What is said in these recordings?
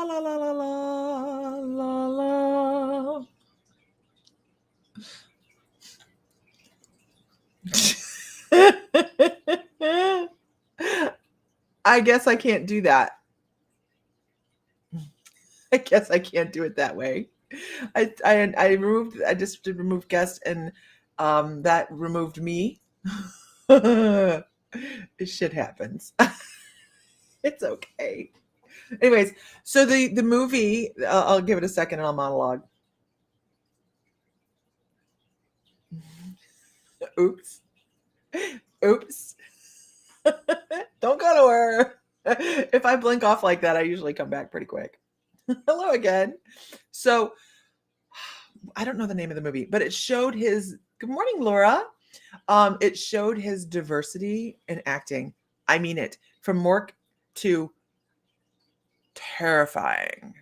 la la la la la. I guess I can't do that. I guess I can't do it that way. I just did remove guest, and that removed me. Shit happens. It's okay. Anyways, so the movie, I'll give it a second and I'll monologue. Oops. Oops. Don't go nowhere. If I blink off like that, I usually come back pretty quick. Hello again. So I don't know the name of the movie, but it showed his, good morning, Laura. It showed his diversity in acting. I mean it. From Mork to terrifying.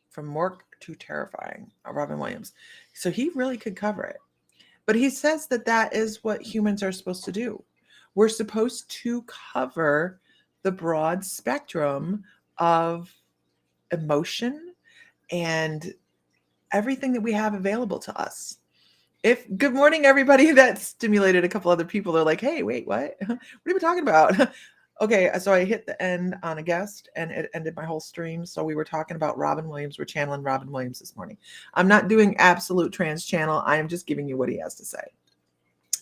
From Mork to terrifying. Robin Williams. So he really could cover it. But he says that that is what humans are supposed to do. We're supposed to cover the broad spectrum of emotion and everything that we have available to us. Good morning, everybody. That stimulated a couple other people. They're like, hey, wait, what? What are we talking about? Okay, so I hit the end on a guest and it ended my whole stream. So we were talking about Robin Williams. We're channeling Robin Williams this morning. I'm not doing absolute trans channel. I am just giving you what he has to say.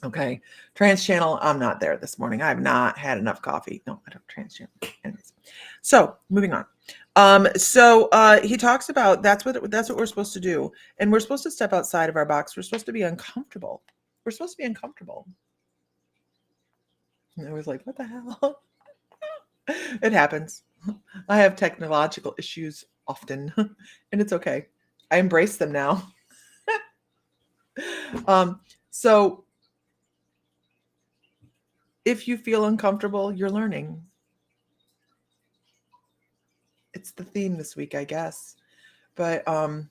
Okay, trans channel, I'm not there this morning. I have not had enough coffee. No, I don't trans channel. Anyways, so moving on. He talks about that's what we're supposed to do, and we're supposed to step outside of our box. We're supposed to be uncomfortable. We're supposed to be uncomfortable. And I was like, what the hell? It happens. I have technological issues often, and it's okay. I embrace them now. So if you feel uncomfortable, you're learning. It's the theme this week, I guess. But let's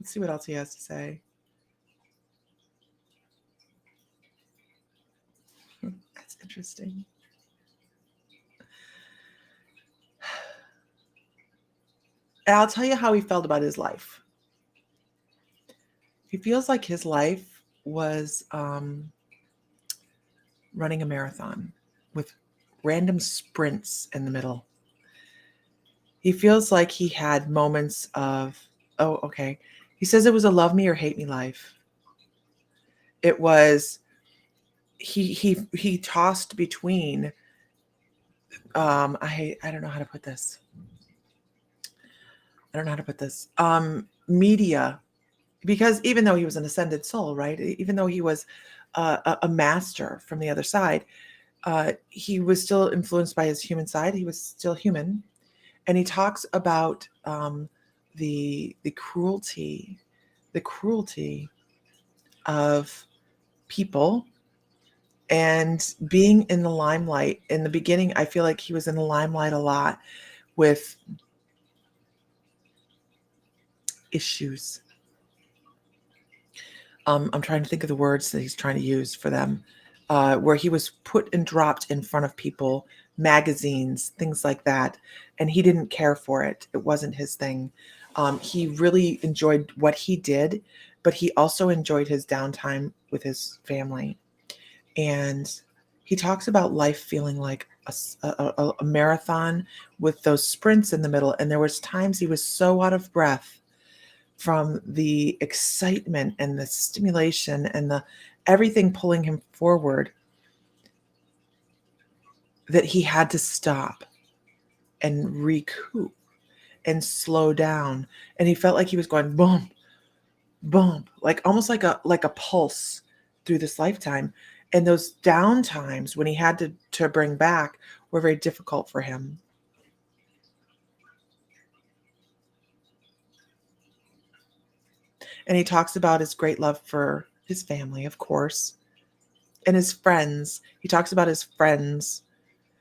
see what else he has to say. That's interesting. And I'll tell you how he felt about his life. He feels like his life was running a marathon with random sprints in the middle. He feels like he had moments of, oh, okay. He says it was a love me or hate me life. It was, he tossed between, I don't know how to put this. Media, because even though he was an ascended soul, right? Even though he was a master from the other side, he was still influenced by his human side. He was still human. And he talks about the cruelty of people and being in the limelight. In the beginning, I feel like he was in the limelight a lot with issues. I'm trying to think of the words that he's trying to use for them, where he was put and dropped in front of people, magazines, things like that. And he didn't care for it. It wasn't his thing. He really enjoyed what he did, but he also enjoyed his downtime with his family. And he talks about life feeling like a marathon with those sprints in the middle. And there was times he was so out of breath from the excitement and the stimulation and the everything pulling him forward that he had to stop and recoup and slow down. And he felt like he was going boom, boom, like almost like a pulse through this lifetime. And those down times when he had to bring back were very difficult for him. And he talks about his great love for his family, of course, and his friends. He talks about his friends,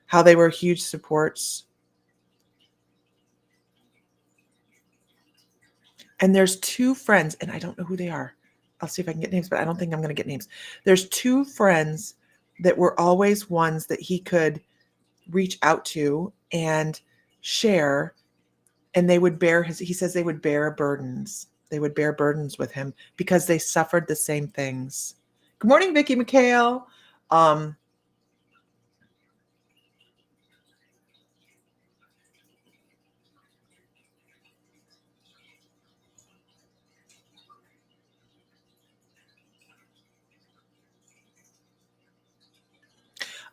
how they were huge supports. And there's two friends, and I don't know who they are. I'll see if I can get names, but I don't think I'm going to get names. There's two friends that were always ones that he could reach out to and share, and they would bear he says they would bear burdens. They would bear burdens with him because they suffered the same things. Good morning, Vicki McHale. I'm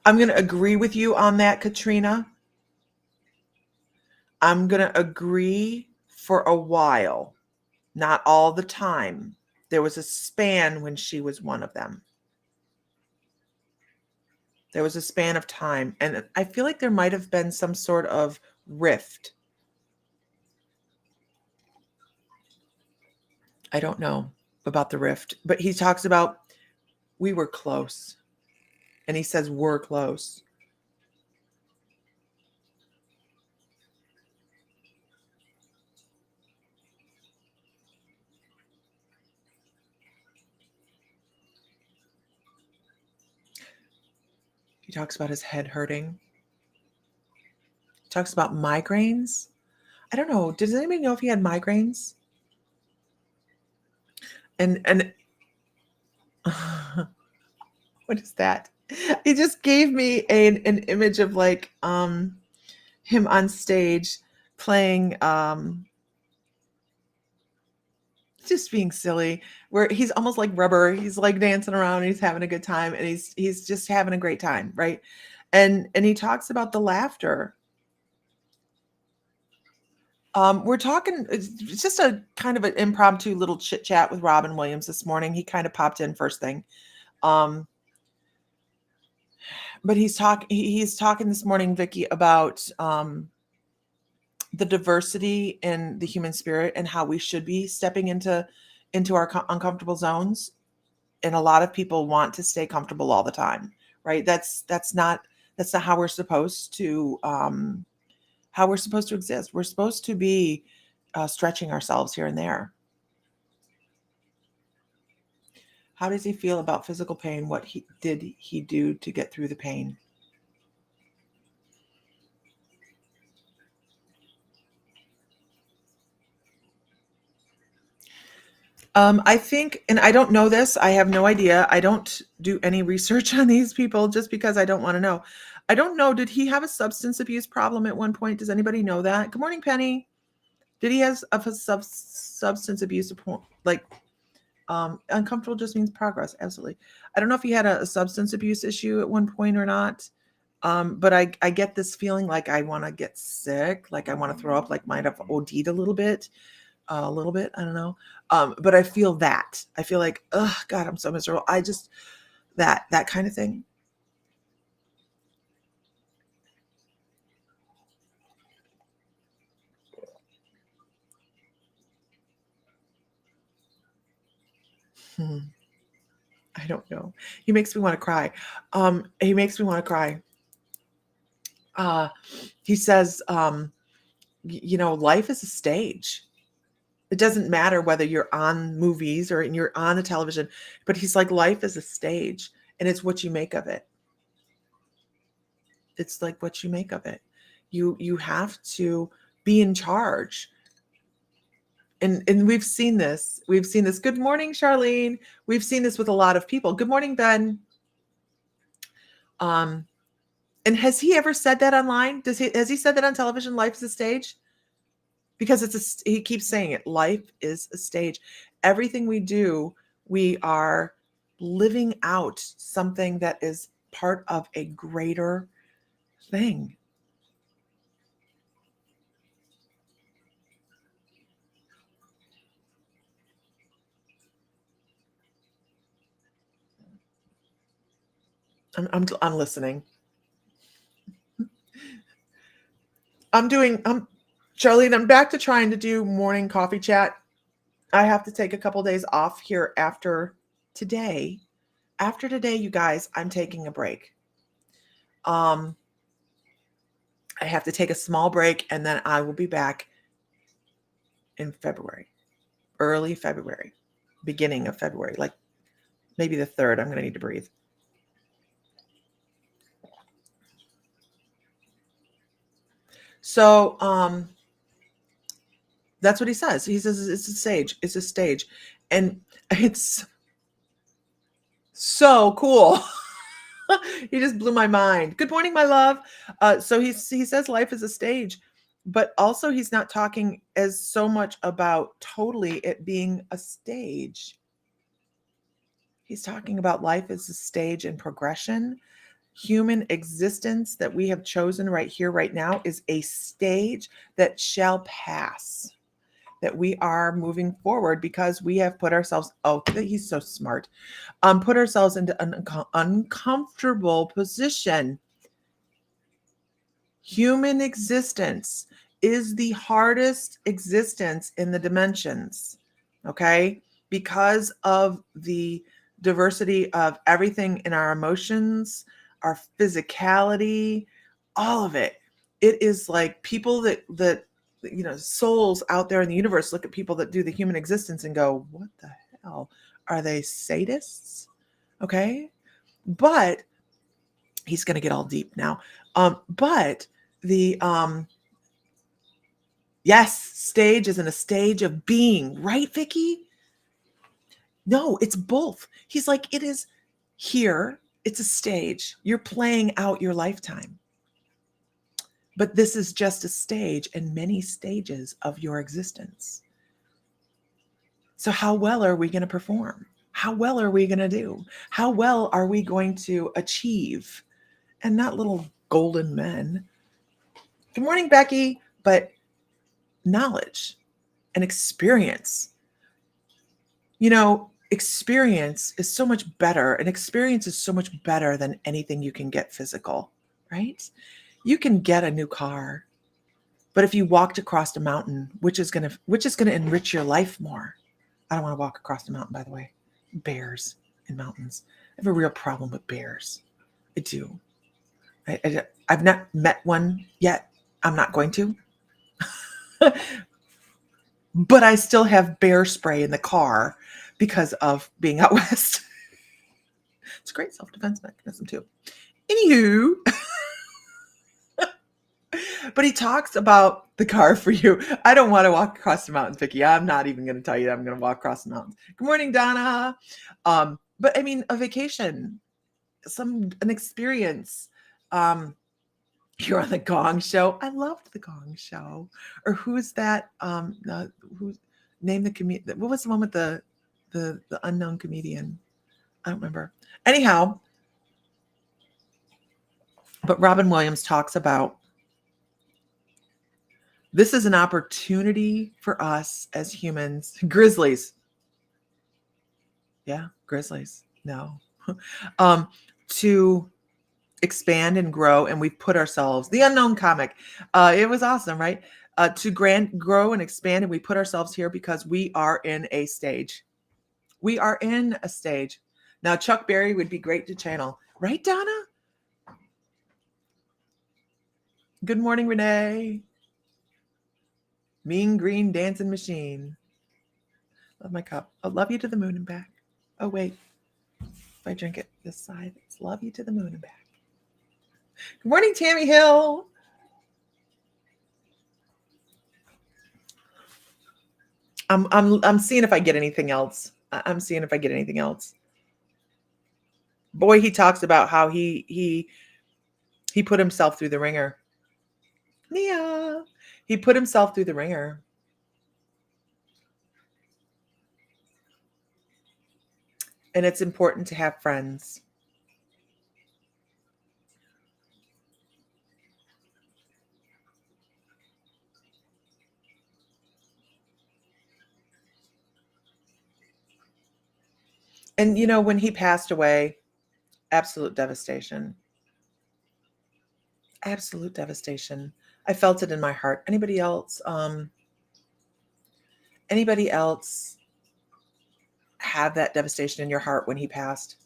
going to agree with you on that, Katrina. I'm going to agree for a while, not all the time. There was a span when she was one of them. There was a span of time, and I feel like there might have been some sort of rift. I don't know about the rift, but he talks about we were close, and he says we're close. He talks about his head hurting. He talks about migraines. I don't know. Does anybody know if he had migraines? And what is that? He just gave me an image of like him on stage playing just being silly, where he's almost like rubber. He's like dancing around and he's having a good time, and he's just having a great time, right? And he talks about the laughter. We're talking, it's just a kind of an impromptu little chit chat with Robin Williams this morning. He kind of popped in first thing. But he's talking this morning, Vicki, about the diversity in the human spirit and how we should be stepping into our uncomfortable zones. And a lot of people want to stay comfortable all the time, right? That's not how we're supposed to exist. We're supposed to be stretching ourselves here and there. How does he feel about physical pain? What did he do to get through the pain? I think, and I don't know this, I have no idea. I don't do any research on these people just because I don't want to know. I don't know. Did he have a substance abuse problem at one point? Does anybody know that? Good morning, Penny. Did he have a substance abuse, like uncomfortable just means progress? Absolutely. I don't know if he had a substance abuse issue at one point or not. But I get this feeling like I want to get sick, like I want to throw up, like might have OD'd a little bit. I don't know. But I feel that. I feel like, oh God, I'm so miserable. I just that kind of thing. I don't know. He makes me want to cry. He makes me want to cry. He says, life is a stage. It doesn't matter whether you're on movies or you're on the television, but he's like, life is a stage and it's what you make of it. It's like what you make of it. You have to be in charge. And we've seen this. Good morning, Charlene. We've seen this with a lot of people. Good morning, Ben. And has he ever said that online? Has he said that on television? Life is a stage? Because he keeps saying it. Life is a stage. Everything we do, we are living out something that is part of a greater thing. I'm listening. Charlene, I'm back to trying to do morning coffee chat. I have to take a couple days off here after today. After today, you guys, I'm taking a break. I have to take a small break and then I will be back in February, early February, beginning of February, like maybe the 3rd. I'm going to need to breathe. So that's what he says. He says it's a stage. It's a stage. And it's so cool. He just blew my mind. Good morning, my love. So he says life is a stage, but also he's not talking as so much about totally it being a stage. He's talking about life as a stage and progression. Human existence that we have chosen right here, right now, is a stage that shall pass. That we are moving forward because we have put ourselves, oh, he's so smart, put ourselves into an uncomfortable position. Human existence is the hardest existence in the dimensions, okay? Because of the diversity of everything in our emotions, our physicality, all of it. It is like people that souls out there in the universe look at people that do the human existence and go, what the hell? Are they sadists? Okay? But he's going to get all deep now. But the yes, stage isn't a stage of being, right, Vicky? No, it's both. He's like, it is here. It's a stage. You're playing out your lifetime. But this is just a stage and many stages of your existence. So how well are we going to perform? How well are we going to do? How well are we going to achieve? And not little golden men. Good morning, Becky. But knowledge and experience. Experience is so much better. And experience is so much better than anything you can get physical, right? You can get a new car, but if you walked across a mountain, which is gonna enrich your life more. I don't want to walk across the mountain, by the way. Bears in mountains. I have a real problem with bears. I do. I've not met one yet. I'm not going to. But I still have bear spray in the car because of being out west. It's a great self-defense mechanism too. Anywho, but he talks about the car for you. I don't want to walk across the mountains, Vicky. I'm not even going to tell you that I'm going to walk across the mountains. Good morning, Donna. But I mean, a vacation, an experience. You're on the Gong Show. I loved the Gong Show. Or who's that? Who named the comedian? What was the one with the unknown comedian? I don't remember. Anyhow, but Robin Williams talks about this is an opportunity for us as humans. Grizzlies. Yeah, grizzlies. No. To expand and grow, and we've put ourselves, the unknown comic, it was awesome, right? To grow and expand, and we put ourselves here because we are in a stage. We are in a stage. Now, Chuck Berry would be great to channel. Right, Donna? Good morning, Renee. Mean Green Dancing Machine. Love my cup. I love you to the moon and back. Oh, wait. If I drink it this side, it's love you to the moon and back. Good morning, Tammy Hill. I'm seeing if I get anything else. I'm seeing if I get anything else. Boy, he talks about how he put himself through the ringer. Nia. He put himself through the ringer. And it's important to have friends. And when he passed away, absolute devastation. Absolute devastation. I felt it in my heart. Anybody else have that devastation in your heart when he passed?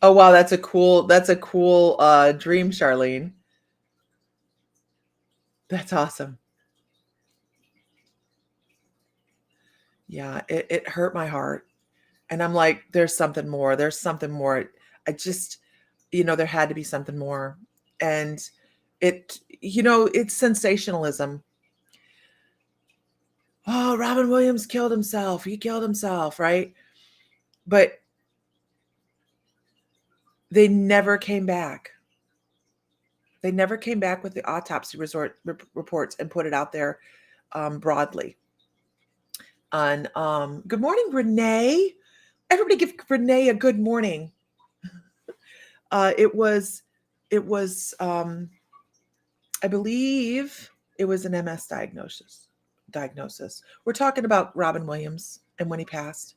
Oh wow, that's a cool dream, Charlene. That's awesome. Yeah, it hurt my heart. And I'm like, there's something more. There's something more. I just, there had to be something more. And it's sensationalism. Oh, Robin Williams killed himself. He killed himself, right? But they never came back. They never came back with the autopsy reports and put it out there broadly. On good morning, Renee. Everybody give Renee a good morning. It was I believe it was an MS diagnosis. We're talking about Robin Williams and when he passed.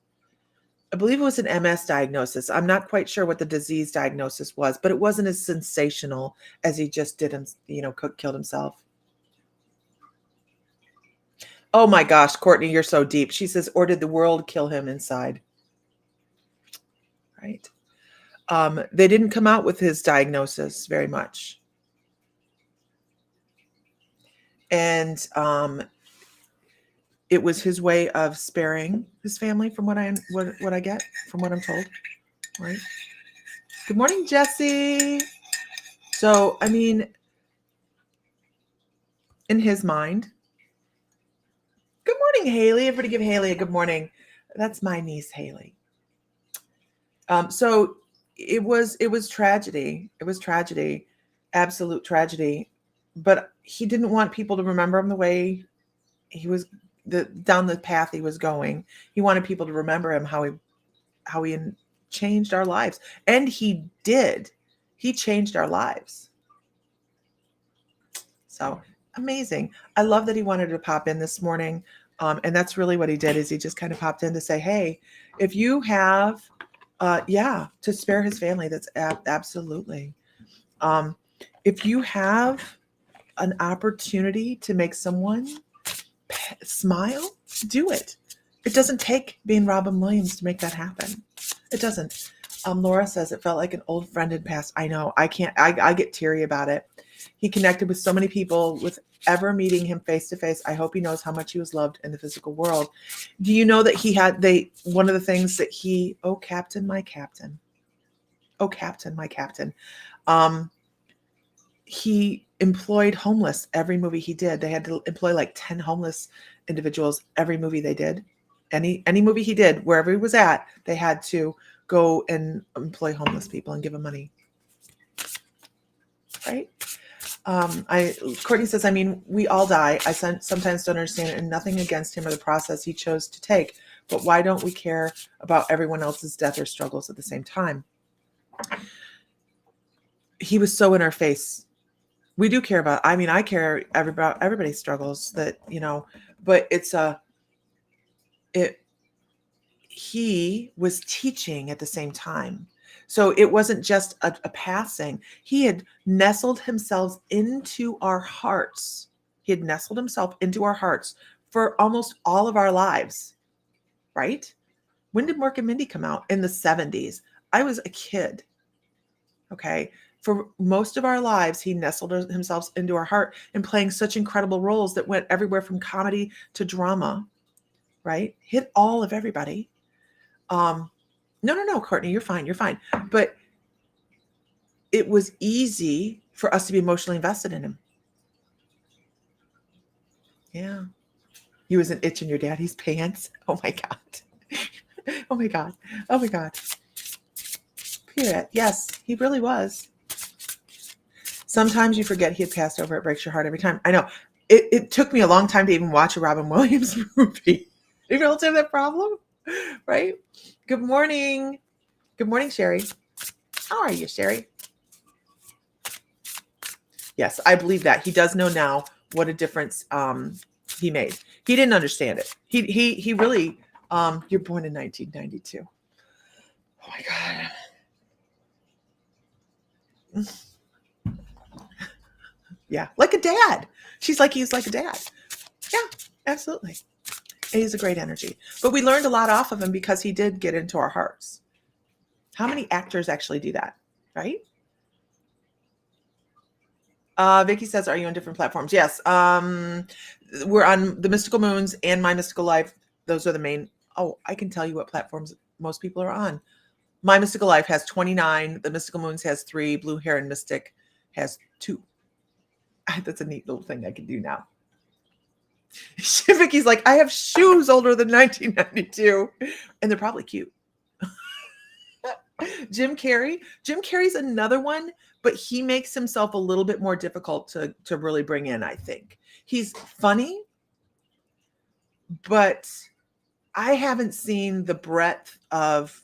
I believe it was an MS diagnosis. I'm not quite sure what the disease diagnosis was, but it wasn't as sensational as he just did him, killed himself. Oh my gosh, Courtney, you're so deep. She says, or did the world kill him inside? Right. They didn't come out with his diagnosis very much. And it was his way of sparing his family, from what I get, from what I'm told. Right. Good morning, Jesse. So, I mean, in his mind. Good morning, Haley. Everybody give Haley a good morning. That's my niece, Haley. So it was tragedy. It was tragedy, absolute tragedy. But he didn't want people to remember him the way he was down the path he was going. He wanted people to remember him how he changed our lives, and he did. He changed our lives. So amazing. I love that he wanted to pop in this morning, and that's really what he did. Is he just kind of popped in to say, "Hey, if you have, to spare his family, that's absolutely. If you have an opportunity to make someone smile, do it. It doesn't take being Robin Williams to make that happen. It doesn't." Laura says it felt like an old friend had passed. I know. I get teary about it. He connected with so many people with ever meeting him face to face. I hope he knows how much he was loved in the physical world. Do you know that one of the things that oh, Captain, my Captain. Oh, Captain, my Captain. He employed homeless every movie he did. They had to employ like 10 homeless individuals every movie they did. Any movie he did, wherever he was at, they had to go and employ homeless people and give them money. Right? Courtney says, I mean, we all die. I sometimes don't understand it, and nothing against him or the process he chose to take. But why don't we care about everyone else's death or struggles at the same time? He was so in our face. We do care about, I care about everybody's struggles but he was teaching at the same time. So it wasn't just a passing. He had nestled himself into our hearts. He had nestled himself into our hearts for almost all of our lives, right? When did Mork and Mindy come out? In the 70s. I was a kid, okay? For most of our lives, he nestled himself into our heart and playing such incredible roles that went everywhere from comedy to drama, right? Hit all of everybody. No, Courtney, you're fine. But it was easy for us to be emotionally invested in him. Yeah. He was an itch in your daddy's pants. Oh my God. Oh my God. Oh my God. Period. Yes, he really was. Sometimes you forget he had passed over. It breaks your heart every time. I know. It took me a long time to even watch a Robin Williams movie. You girls have that problem? Right? Good morning. Good morning, Sherry. How are you, Sherry? Yes, I believe that. He does know now what a difference he made. He didn't understand it. He really, you're born in 1992. Oh my God. Yeah, like a dad. He's like a dad. Yeah, absolutely. And he's a great energy. But we learned a lot off of him because he did get into our hearts. How many actors actually do that, right? Vicky says, are you on different platforms? Yes. We're on the Mystical Moons and My Mystical Life. Those are the main. Oh, I can tell you what platforms most people are on. My Mystical Life has 29. The Mystical Moons has 3. Blue Hair and Mystic has 2. That's a neat little thing I can do now. Vicky's like, I have shoes older than 1992, and they're probably cute. Jim Carrey's another one, but he makes himself a little bit more difficult to really bring in, I think. He's funny, but I haven't seen the breadth of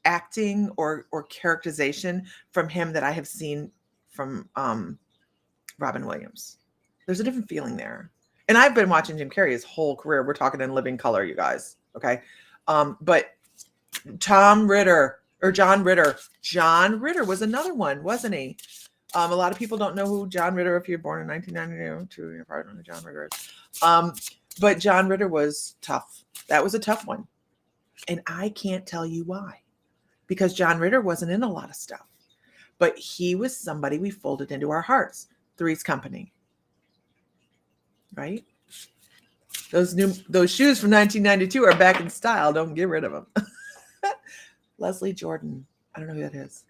acting or characterization from him that I have seen from Robin Williams. There's a different feeling there. And I've been watching Jim Carrey his whole career. We're talking in living color, you guys. Okay. But John Ritter was another one, wasn't he? A lot of people don't know who John Ritter, if you're born in 1992, you're probably don't know who John Ritter is. But John Ritter was tough. That was a tough one. And I can't tell you why. Because John Ritter wasn't in a lot of stuff. But he was somebody we folded into our hearts. Three's Company. Right? Those shoes from 1992 are back in style. Don't get rid of them. Leslie Jordan. I don't know who that is.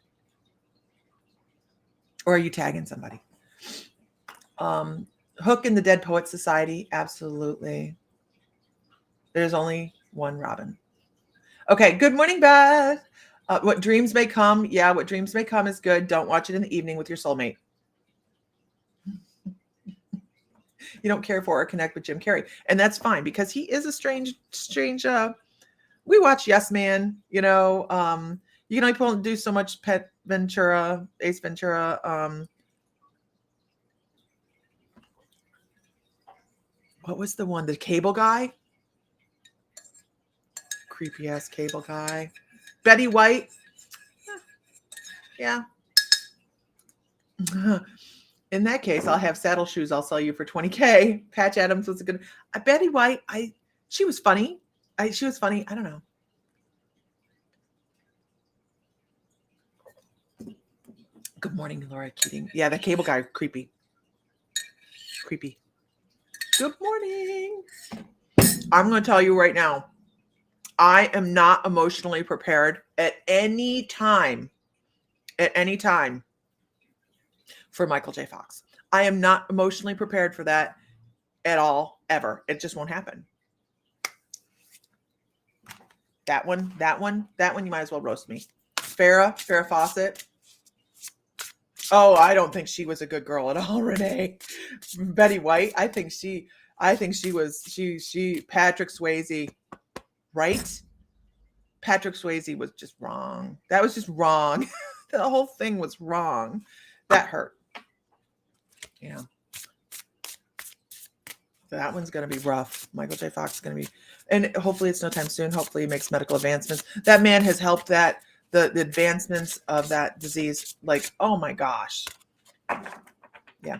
Or are you tagging somebody? Hook in the Dead Poets Society. Absolutely. There's only one Robin. Okay. Good morning, Beth. What Dreams May Come. Yeah, What Dreams May Come is good. Don't watch it in the evening with your soulmate. You don't care for or connect with Jim Carrey. And that's fine because he is a strange, we watch Yes Man, you can only do so much Ace Ventura. What was the one? The cable guy? Creepy ass cable guy. Betty White. Yeah. In that case, I'll have saddle shoes I'll sell you for $20,000. Patch Adams was a good. Betty White, she was funny. She was funny. I don't know. Good morning, Laura Keating. Yeah, the cable guy, creepy. Creepy. Good morning. I'm going to tell you right now, I am not emotionally prepared at any time for Michael J. Fox. I am not emotionally prepared for that at all, ever. It just won't happen. That one, you might as well roast me. Farrah Fawcett. Oh, I don't think she was a good girl at all, Renee. Betty White, I think she was Patrick Swayze, right? Patrick Swayze was just wrong. That was just wrong. The whole thing was wrong. That hurt. Yeah. That one's going to be rough. Michael J. Fox is going to be, and hopefully it's no time soon. Hopefully he makes medical advancements. That man has helped the advancements of that disease. Like, oh my gosh. Yeah.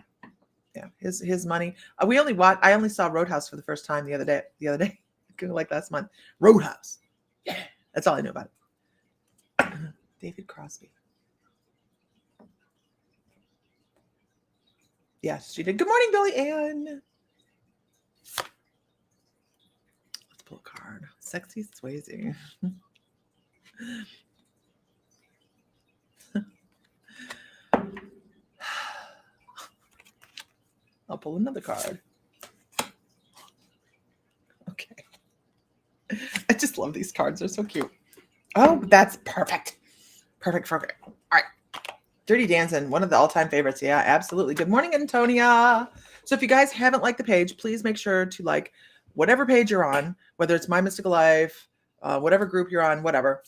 Yeah. His money. I only saw Roadhouse for the first time the other day, like last month. Roadhouse. Yeah. That's all I knew about it. David Crosby. Yes, she did. Good morning, Billy Ann. Let's pull a card. Sexy Swayze. I'll pull another card. Okay. I just love these cards. They're so cute. Oh, that's perfect. Perfect. All right. Dirty Dancing, one of the all-time favorites. Yeah, absolutely. Good morning, Antonia. So if you guys haven't liked the page, please make sure to like whatever page you're on, whether it's My Mystical Life, whatever group you're on, whatever.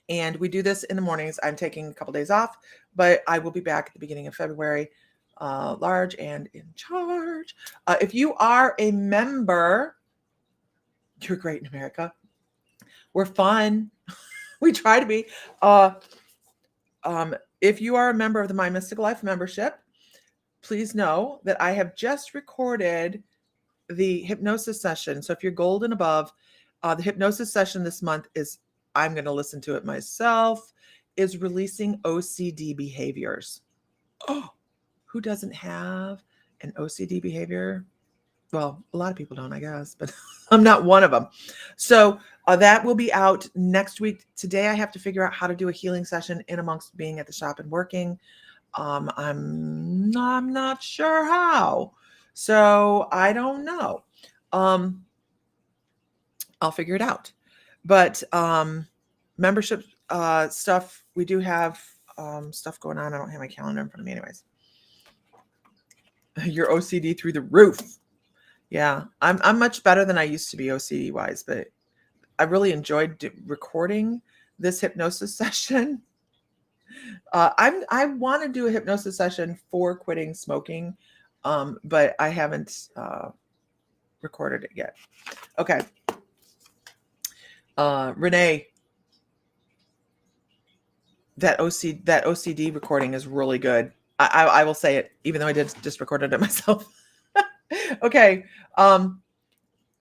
And we do this in the mornings. I'm taking a couple days off, but I will be back at the beginning of February, large and in charge. If you are a member, you're great in America. We're fun. We try to be. If you are a member of the My Mystical Life membership, please know that I have just recorded the hypnosis session. So if you're gold and above, the hypnosis session this month is, I'm going to listen to it myself, is releasing OCD behaviors. Oh, who doesn't have an OCD behavior? Well, a lot of people don't, I guess, but I'm not one of them. So that will be out next week. Today, I have to figure out how to do a healing session in amongst being at the shop and working. I'm not sure how. So I don't know. I'll figure it out. But membership stuff, we do have stuff going on. I don't have my calendar in front of me anyways. Your OCD through the roof. Yeah, I'm much better than I used to be OCD wise, but I really enjoyed recording this hypnosis session. I want to do a hypnosis session for quitting smoking, but I haven't recorded it yet. Okay. Renee, that OCD recording is really good. I will say it, even though I just recorded it myself. Okay.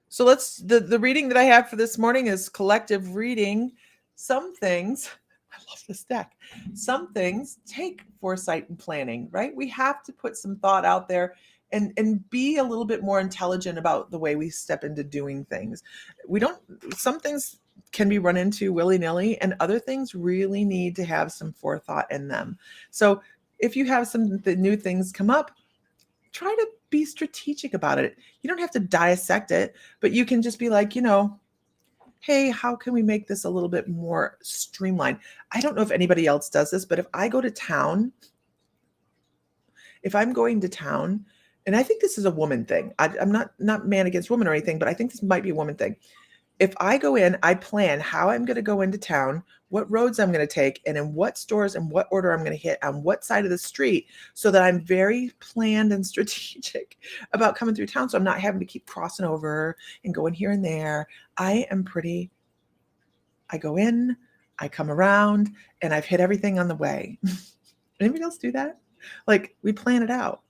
So the reading that I have for this morning is collective reading. Some things, I love this deck. Some things take foresight and planning, right? We have to put some thought out there and be a little bit more intelligent about the way we step into doing things. Some things can be run into willy-nilly, and other things really need to have some forethought in them. So if you have the new things come up, try to be strategic about it. You don't have to dissect it, but you can just be like, hey, how can we make this a little bit more streamlined? I don't know if anybody else does this, but if I'm going to town, and I think this is a woman thing. I'm not man against woman or anything, but I think this might be a woman thing. If I go in, I plan how I'm going to go into town, what roads I'm going to take, and in what stores and what order I'm going to hit on what side of the street, so that I'm very planned and strategic about coming through town. So I'm not having to keep crossing over and going here and there. I go in, I come around, and I've hit everything on the way. Anybody else do that? Like, we plan it out.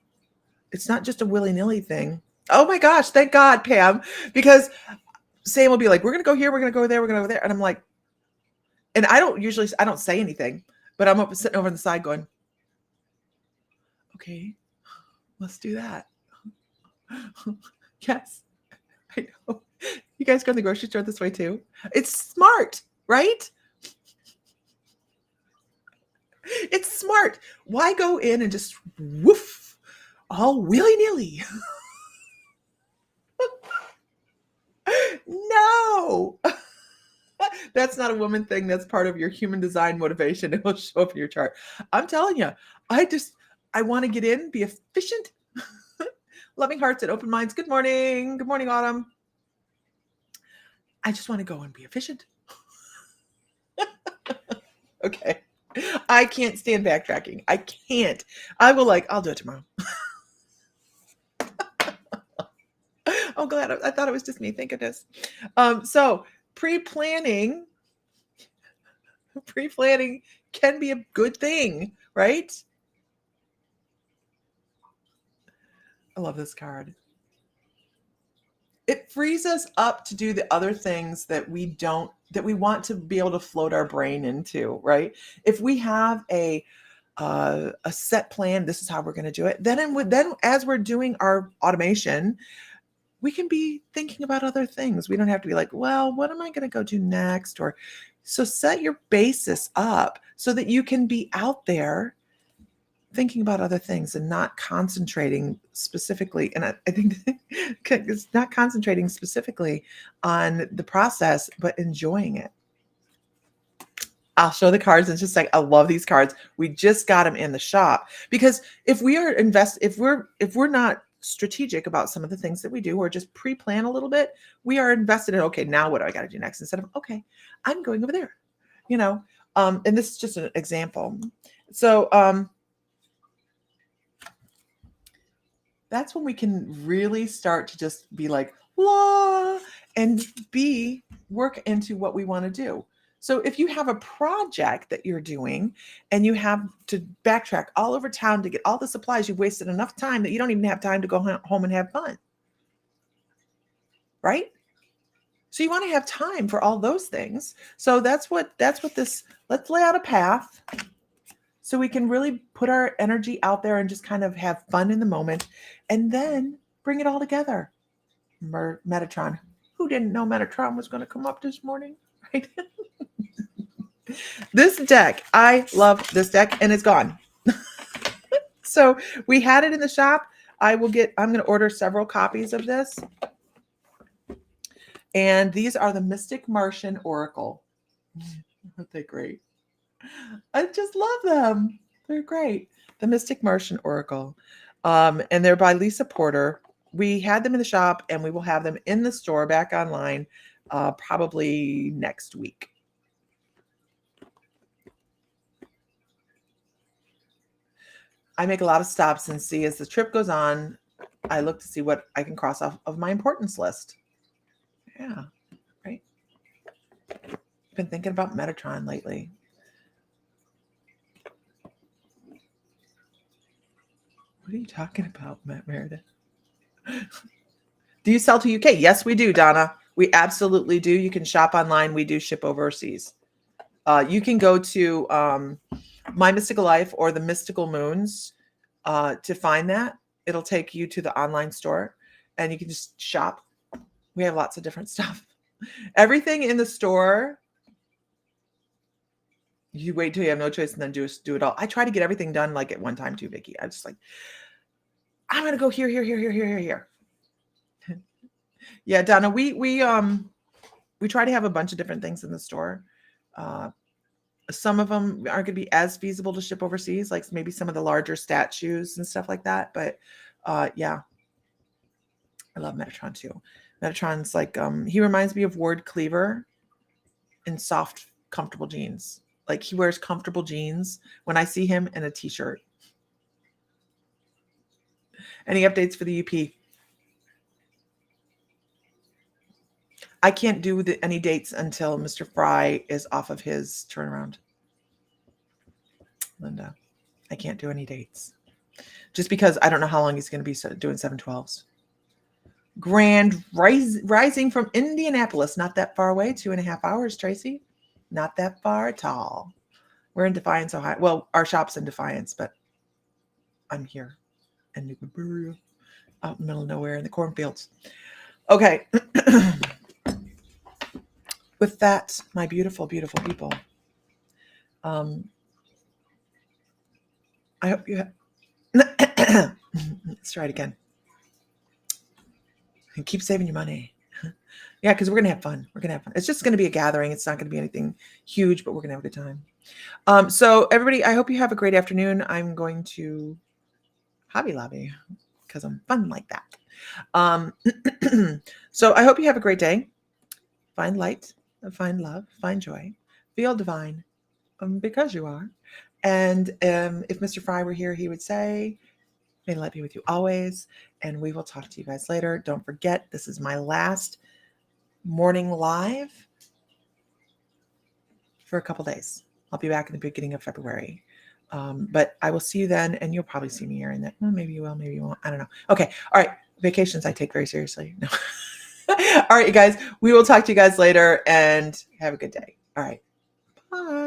It's not just a willy-nilly thing. Oh my gosh, thank God, Pam, because Sam will be like, we're going to go here, we're going to go there, we're going to go there. And I'm like, and I don't say anything, but I'm up sitting over on the side going, okay, let's do that. Yes, I know. You guys go to the grocery store this way too. It's smart, right? It's smart. Why go in and just woof, all willy-nilly? No. That's not a woman thing. That's part of your human design motivation. It will show up in your chart. I'm telling you, I want to get in, be efficient. Loving hearts and open minds. Good morning. Good morning, Autumn. I just want to go and be efficient. Okay. I can't stand backtracking. I can't. I'll do it tomorrow. Oh, glad. I thought it was just me. Thank goodness. So pre-planning can be a good thing, right? I love this card. It frees us up to do the other things that we want to be able to float our brain into, right? If we have a set plan, this is how we're going to do it. Then as we're doing our automation, we can be thinking about other things. We don't have to be like, well, what am I going to go do next? So set your basis up so that you can be out there thinking about other things and not concentrating specifically. And I think it's not concentrating specifically on the process, but enjoying it. I'll show the cards in just a sec. I love these cards. We just got them in the shop because if we're not strategic about some of the things that we do, or just pre-plan a little bit, we are invested in, okay, now what do I got to do next? Instead of, okay, I'm going over there, and this is just an example. So, that's when we can really start to just be like, la, and work into what we want to do. So if you have a project that you're doing and you have to backtrack all over town to get all the supplies, you've wasted enough time that you don't even have time to go home and have fun. Right? So you want to have time for all those things. So that's what let's lay out a path so we can really put our energy out there and just kind of have fun in the moment and then bring it all together. Metatron. Who didn't know Metatron was going to come up this morning? Right? This deck, I love this deck, and it's gone. So we had it in the shop. I'm going to order several copies of this. And these are the Mystic Martian Oracle. Aren't they great? I just love them. They're great. The Mystic Martian Oracle. And they're by Lisa Porter. We had them in the shop, and we will have them in the store back online probably next week. I make a lot of stops and see as the trip goes on, I look to see what I can cross off of my importance list. Yeah, right. I've been thinking about Metatron lately. What are you talking about, Matt Meredith? Do you sell to UK? Yes, we do, Donna. We absolutely do. You can shop online. We do ship overseas. You can go to My Mystical Life or the Mystical Moons to find that. It'll take you to the online store, and you can just shop. We have lots of different stuff. Everything in the store, you wait till you have no choice and then do it all. I try to get everything done like at one time too, Vicki. I'm just like, I'm going to go here. Yeah, Donna, we try to have a bunch of different things in the store. Some of them aren't going to be as feasible to ship overseas, like maybe some of the larger statues and stuff like that. But yeah, I love Metatron too. Metatron's like, he reminds me of Ward Cleaver in soft, comfortable jeans. Like he wears comfortable jeans when I see him in a t-shirt. Any updates for the UP? I can't do any dates until Mr. Fry is off of his turnaround. Linda, I can't do any dates. Just because I don't know how long he's going to be doing 712s. Grand Rising from Indianapolis. Not that far away. 2.5 hours, Tracy. Not that far at all. We're in Defiance, Ohio. Well, our shop's in Defiance, but I'm here in Newberry, out in the middle of nowhere in the cornfields. Okay. With that, my beautiful, beautiful people, I hope you have... Let's try it again. And keep saving your money. Yeah, because we're going to have fun. We're going to have fun. It's just going to be a gathering. It's not going to be anything huge, but we're going to have a good time. So everybody, I hope you have a great afternoon. I'm going to Hobby Lobby because I'm fun like that. So I hope you have a great day. Find light, find love, find joy, feel divine because you are. And if Mr. Fry were here, he would say, may the light be with you always. And we will talk to you guys later. Don't forget, this is my last morning live for a couple days. I'll be back in the beginning of February. But I will see you then, and you'll probably see me here. And well, maybe you will, maybe you won't. I don't know. Okay. All right. Vacations I take very seriously. No. All right, you guys. We will talk to you guys later, and have a good day. All right. Bye.